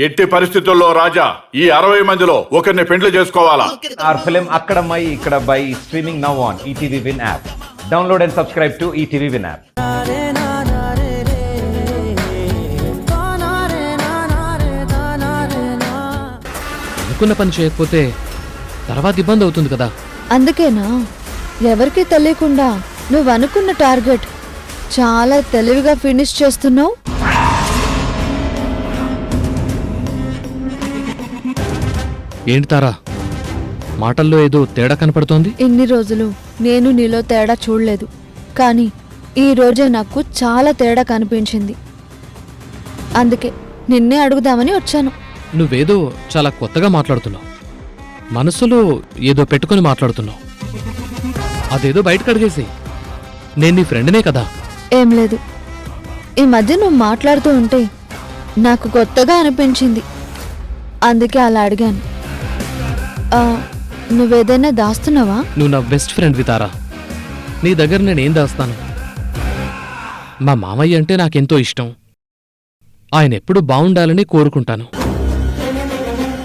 ఎట్టి పరిస్థితుల్లో రాజా ఈ 60 మందిలో ఒకరిని పెండ్లి చేసుకోవాలా? Our film Akkadamai Ikkadabai is streaming now on ETV Win app. Download and subscribe to ETV Win app. అనుకున్న పని చేయకపోతే తర్వాత ఇబ్బంది అవుతుంది కదా. అందుకేనా ఎవరికి తెలియకుండా నువ్వు అనుకున్న టార్గెట్ చాలా తెలివిగా ఫినిష్ చేస్తున్నావు. ఏంటి తారా, మాటల్లో ఏదో తేడా కనపడుతోంది. ఇన్ని రోజులు నేను నీలో తేడా చూడలేదు, కానీ ఈ రోజే నాకు చాలా తేడా కనిపించింది. అందుకే నిన్నే అడుగుదామని వచ్చాను. నువ్వేదో చాలా కొత్తగా మాట్లాడుతున్నావు, మనసులో ఏదో పెట్టుకొని మాట్లాడుతున్నావు. అదేదో బయటకు అడిగేసి. నేను నీ ఫ్రెండ్నే కదా. ఏం లేదు, ఈ మధ్య నువ్వు మాట్లాడుతూ ఉంటే నాకు కొత్తగా అనిపించింది, అందుకే అలా అడిగాను. నువ్వేదైనా దాస్తున్నావా? నువ్వు నా బెస్ట్ ఫ్రెండ్ వితారా, నీ దగ్గర నేనేం దాస్తాను? మా మామయ్య అంటే నాకెంతో ఇష్టం, ఆయన ఎప్పుడు బావుండాలని కోరుకుంటాను.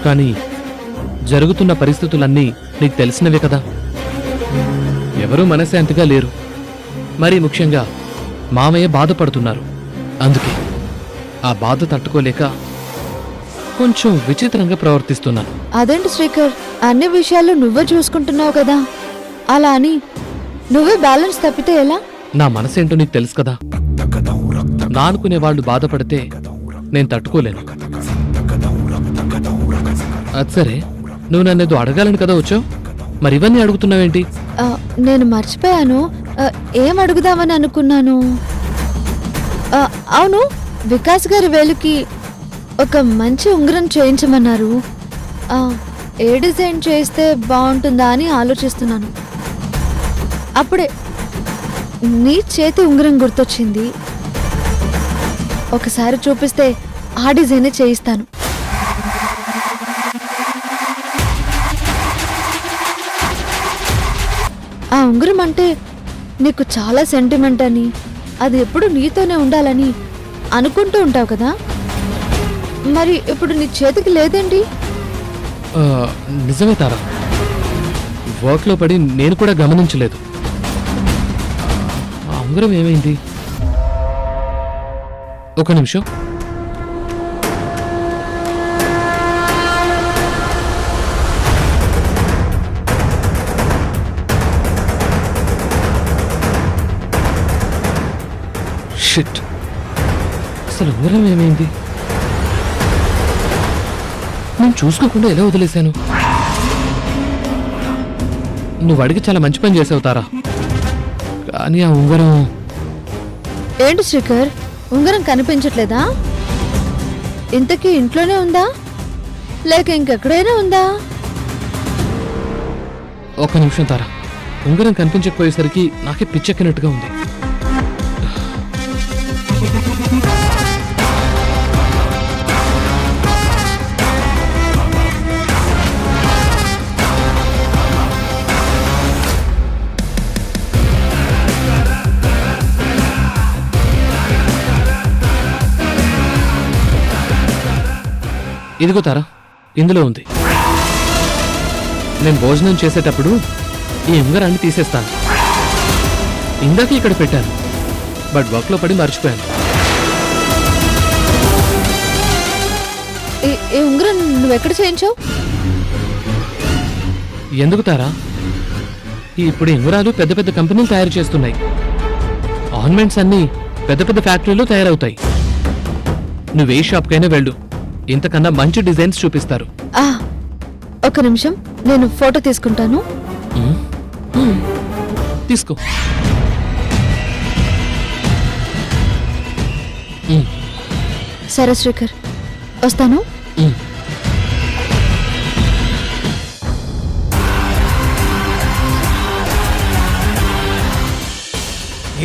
కానీ జరుగుతున్న పరిస్థితులన్నీ నీకు తెలిసినవే కదా. ఎవరూ మనశ్శాంతిగా లేరు, మరీ ముఖ్యంగా మామయ్య బాధపడుతున్నారు. అందుకే ఆ బాధ తట్టుకోలేక కొంచెం విచిత్రంగా ప్రవర్తిస్తున్నాను. అదేంటి శ్రీకర్, అన్ని విషయాలు నువ్వే చూసుకుంటున్నావు కదా, అలా అని నువ్వే బ్యాలెన్స్ తప్పితే ఎలా? నా మనసేంటో నీకు తెలుసు కదా. నా అనుకునే వాళ్ళు బాధపడితే నేను తట్టుకోలేను. అది సరే, నువ్వు నన్నేదో అడగాలని కదా వచ్చావు, మరి ఇవన్నీ అడుగుతున్నావేంటి? నేను మర్చిపోయాను, ఏం అడుగుదామని అనుకున్నాను. అవును, వికాస్ గారి వేలుకి ఒక మంచి ఉంగరం చేయించమన్నారు. ఏ డిజైన్ చేస్తే బాగుంటుందా అని ఆలోచిస్తున్నాను. అప్పుడే నీ చేతి ఉంగరం గుర్తొచ్చింది. ఒకసారి చూపిస్తే ఆ డిజైనే చేయిస్తాను. ఆ ఉంగరం అంటే నీకు చాలా సెంటిమెంట్ అని, అది ఎప్పుడు నీతోనే ఉండాలని అనుకుంటూ ఉంటావు కదా, మరి ఇప్పుడు నీ చేతికి లేదేంటి? నిజమే తారా, వర్క్లో పడి నేను కూడా గమనించలేదు. ఆ ఉంగరం ఏమైంది? ఒక నిమిషం. షిట్, అసలు ఉంగరం ఏమైంది? నేను చూసుకోకుండా ఎలా వదిలేశాను? నువ్వు అడిగి చాలా మంచి పని చేసావు తారా, కానీ ఆ ఉంగరం... ఏంటి శ్రీకర్, ఉంగరం కనిపించట్లేదా? ఇంతకీ ఇంట్లోనే ఉందా లేక ఇంకెక్కడైనా ఉందా? ఒక్క నిమిషం తారా, ఉంగరం కనిపించకపోయేసరికి నాకే పిచ్చెక్కినట్టుగా ఉంది. ఇదిగో తారా, ఇందులో ఉంది. నేను భోజనం చేసేటప్పుడు ఈ ఉంగరాన్ని తీసేస్తాను. ఇందాక ఇక్కడ పెట్టాను, బట్ వర్క్లో పడి మర్చిపోయాను. ఈ ఉంగరం నువ్వెక్కడ చేయించావు? ఎందుకు తారా, ఇప్పుడు ఈ ఉంగరాలు పెద్ద పెద్ద కంపెనీలు తయారు చేస్తున్నాయి. ఆర్నమెంట్స్ అన్నీ పెద్ద పెద్ద ఫ్యాక్టరీలో తయారవుతాయి. నువ్వే షాప్కైనా వెళ్ళు, ఇంతకన్నా మంచి డిజైన్స్ చూపిస్తారు. ఒక నిమిషం, నేను ఫోటో తీసుకుంటాను. తీసుకో. సరే శ్రీకర్, వస్తాను.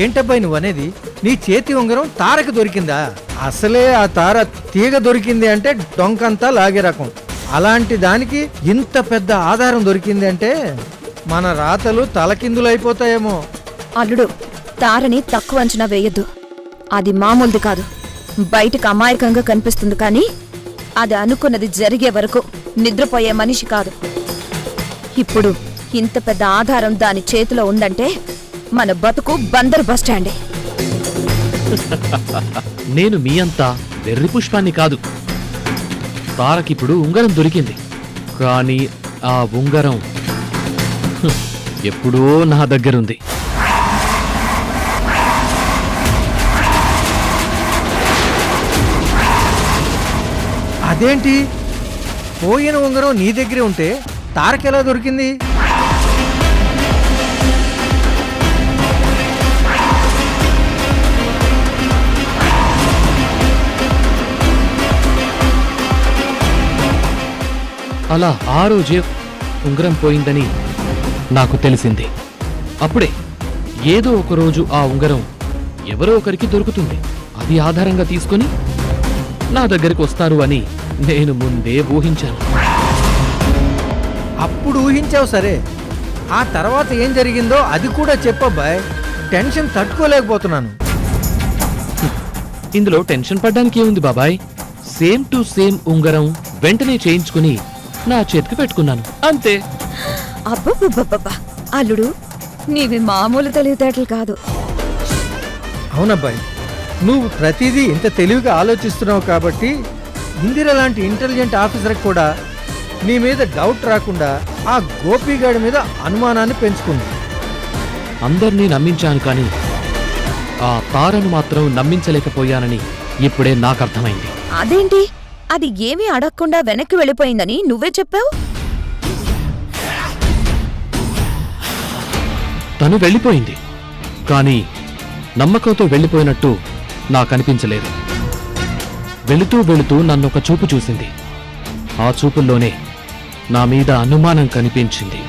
ఏంటబ్బాయి నువ్వు అనేది? నీ చేతి ఉంగరం తారకి దొరికిందా? అసలే ఆ తార తీగ దొరికింది అంటే డొంకంతా లాగే రకం. అలాంటి దానికి ఇంత పెద్ద ఆధారం దొరికింది అంటే మన రాతలు తలకిందులైపోతాయేమో. అల్లుడు, తారని తక్కువ అంచనా వేయద్దు. అది మామూలుది కాదు. బయటకు అమాయకంగా కనిపిస్తుంది, కానీ అది అనుకున్నది జరిగే వరకు నిద్రపోయే మనిషి కాదు. ఇప్పుడు ఇంత పెద్ద ఆధారం దాని చేతిలో ఉందంటే మన బతుకు బందరు బస్టాండే. నేను మీ అంతా వెర్రి పుష్పాన్ని కాదు. తారకిప్పుడు ఉంగరం దొరికింది, కానీ ఆ ఉంగరం ఎప్పుడో నా దగ్గరుంది. అదేంటి, పోయిన ఉంగరం నీ దగ్గరే ఉంటే తారకెలా దొరికింది? అలా ఆ రోజే ఉంగరం పోయిందని నాకు తెలిసింది. అప్పుడే ఏదో ఒక రోజు ఆ ఉంగరం ఎవరో ఒకరికి దొరుకుతుంది. అది ఆధారంగా తీసుకొని నా దగ్గరికి వస్తారు అని నేను ముందే ఊహించాను. అప్పుడు ఊహించావు సరే, ఆ తర్వాత ఏం జరిగిందో అది కూడా చెప్పబ్బాయ్. టెన్షన్ తట్టుకోలేకపోతున్నాను. ఇందులో టెన్షన్ పడ్డానికి ఏముంది బాబాయ్? సేమ్ టు సేమ్ ఉంగరం వెంటనే చేయించుకుని నా చేతికి పెట్టుకున్నాను, అంతే. అబ్బబ్బబ్బబ్బా, అల్లుడు నీవి మామూలు తెలివితేటలు కాదు. అవునబ్బాయి, నువ్వు ప్రతిదీ ఇంత తెలివిగా ఆలోచిస్తున్నావు కాబట్టి ఇందిర లాంటి ఇంటెలిజెంట్ ఆఫీసర్కి కూడా నీ మీద డౌట్ రాకుండా ఆ గోపిగాడి మీద అనుమానాన్ని పెంచుకుంది. అందర్నీ నమ్మించాను, కానీ ఆ తారను మాత్రం నమ్మించలేకపోయానని ఇప్పుడే నాకు అర్థమైంది. అదేంటి, అది ఏమీ అడగకుండా వెనక్కి వెళ్ళిపోయిందని నువ్వే చెప్పావు. తను వెళ్ళిపోయింది, కానీ నమ్మకంతో వెళ్ళిపోయినట్టు నాకనిపించలేదు. వెళుతూ వెళుతూ నన్నొక చూపు చూసింది. ఆ చూపుల్లోనే నా మీద అనుమానం కనిపించింది.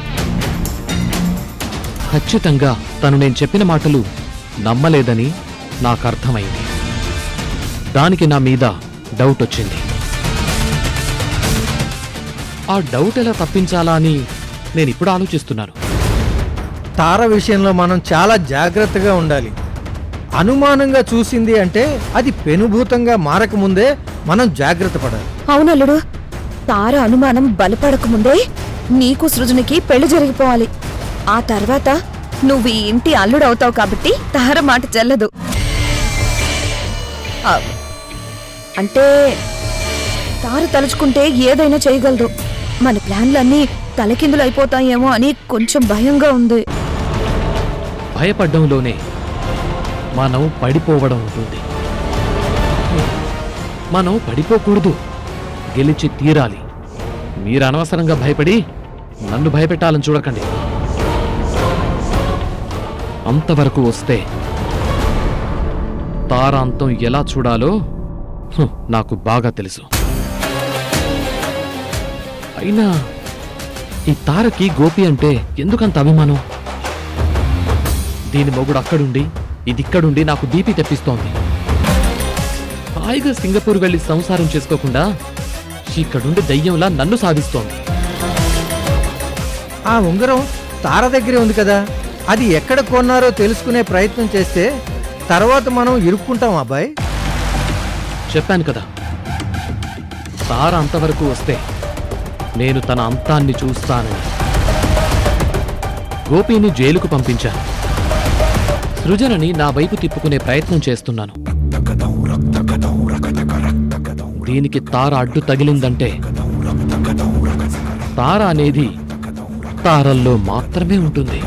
ఖచ్చితంగా తను నేను చెప్పిన మాటలు నమ్మలేదని నాకర్థమైంది. దానికి నా మీద డౌట్ వచ్చింది. ఆ డౌట్ ఎలా తప్పించాలా అని నేనిప్పుడు ఆలోచిస్తున్నాను. తార విషయంలో మనం చాలా జాగ్రత్తగా ఉండాలి. అనుమానంగా చూసింది అంటే అది పెనుభూతంగా మారకముందే మనం జాగ్రత్త పడాలి. అవునల్లుడు, తార అనుమానం బలపడకముందే నీకు సృజనికి పెళ్లి జరిగిపోవాలి. ఆ తర్వాత నువ్వు ఈ ఇంటి అల్లుడవుతావు కాబట్టి తార మాట చెల్లదు. ఆ, అంటే తార తలుచుకుంటే ఏదైనా చేయగలదు. మన ప్లాన్లన్నీ తలకిందులు అయిపోతాయేమో అని కొంచెం భయంగా ఉంది. భయపడ్డంలోనే మనం పడిపోవడం ఉంటుంది. మనం పడిపోకూడదు, గెలిచి తీరాలి. మీరు అనవసరంగా భయపడి నన్ను భయపెట్టాలని చూడకండి. అంతవరకు వస్తే తారాంతం ఎలా చూడాలో నాకు బాగా తెలుసు. అయినా ఈ తారకి గోపి అంటే ఎందుకంత అభిమానం? దీని మొగుడు అక్కడుండి ఇదిక్కడుండి నాకు బీపీ తెప్పిస్తోంది. హాయిగా సింగపూర్ వెళ్లి సంసారం చేసుకోకుండా ఇక్కడుండి దయ్యంలా నన్ను సాధిస్తోంది. ఆ ఉంగరం తార దగ్గరే ఉంది కదా, అది ఎక్కడ కొన్నారో తెలుసుకునే ప్రయత్నం చేస్తే తర్వాత మనం ఇరుక్కుంటాం అబ్బాయి. చెప్పాను కదా, తార అంతవరకు వస్తే నేను తన అంతాన్ని చూస్తానని. గోపిని జైలుకు పంపించాను. సృజనని నా వైపు తిప్పుకునే ప్రయత్నం చేస్తున్నాను. దీనికి తార అడ్డు తగిలిందంటే తార అనేది తారల్లో మాత్రమే ఉంటుంది.